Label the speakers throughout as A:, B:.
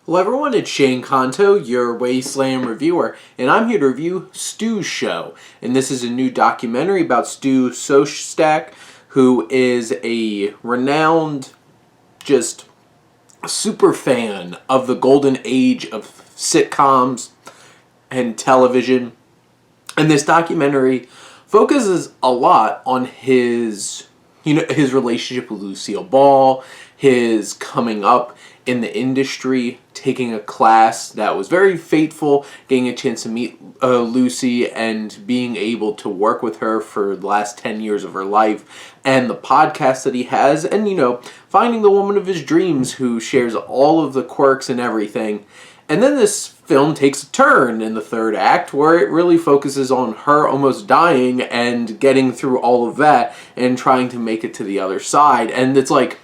A: Hello everyone, it's Shane Kanto, your Wasteland reviewer, and I'm here to review Stu's show. And this is a new documentary about Stu Shostak, who is a renowned, just super fan of the golden age of sitcoms and television. And this documentary focuses a lot on his relationship with Lucille Ball, his coming up in the industry, taking a class that was very fateful, getting a chance to meet Lucy and being able to work with her for the last 10 years of her life, and the podcast that he has, and, finding the woman of his dreams who shares all of the quirks and everything. And then this film takes a turn in the third act where it really focuses on her almost dying and getting through all of that and trying to make it to the other side. And it's like,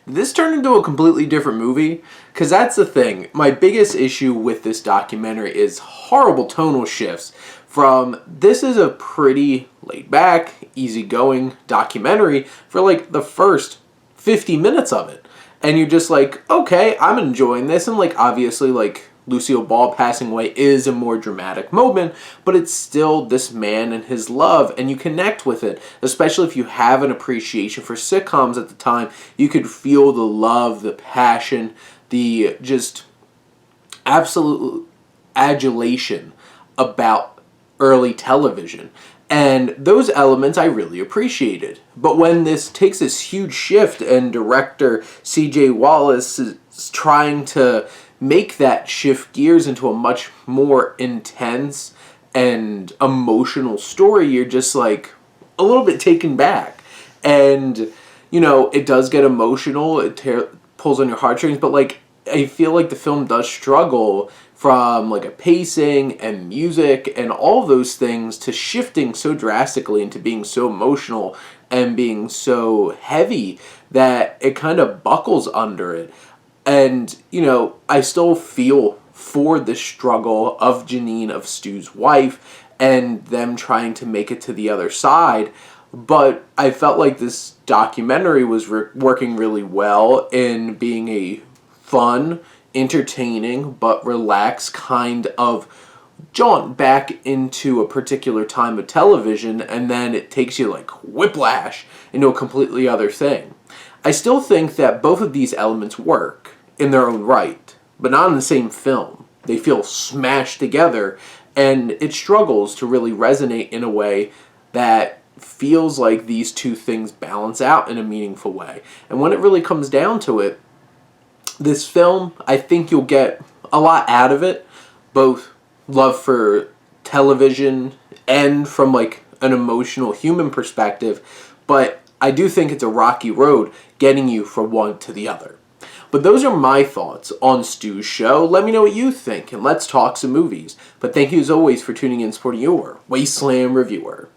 A: this turned into a completely different movie, because that's the thing. My biggest issue with this documentary is horrible tonal shifts from, this is a pretty laid-back, easygoing documentary for like the first 50 minutes of it. And you're just like, okay, I'm enjoying this, and like obviously like Lucille Ball passing away is a more dramatic moment, but it's still this man and his love, and you connect with it. Especially if you have an appreciation for sitcoms at the time, you could feel the love, the passion, the just absolute adulation about early television. And those elements I really appreciated. But when this takes this huge shift and director C.J. Wallis is trying to make that shift gears into a much more intense and emotional story, you're just like a little bit taken back. And, it does get emotional, it pulls on your heartstrings, but like I feel like the film does struggle from like a pacing and music and all those things to shifting so drastically into being so emotional and being so heavy that it kind of buckles under it. And, I still feel for the struggle of Jeanine, of Stu's wife, and them trying to make it to the other side. But I felt like this documentary was working really well in being a fun, entertaining, but relaxed kind of jaunt back into a particular time of television, and then it takes you like whiplash into a completely other thing. I still think that both of these elements work in their own right, but not in the same film. They feel smashed together, and it struggles to really resonate in a way that feels like these two things balance out in a meaningful way. And when it really comes down to it, this film, I think you'll get a lot out of it, both love for television and from like an emotional human perspective, but I do think it's a rocky road getting you from one to the other. But those are my thoughts on Stu's show. Let me know what you think, and let's talk some movies. But thank you as always for tuning in and supporting your Wasteland reviewer.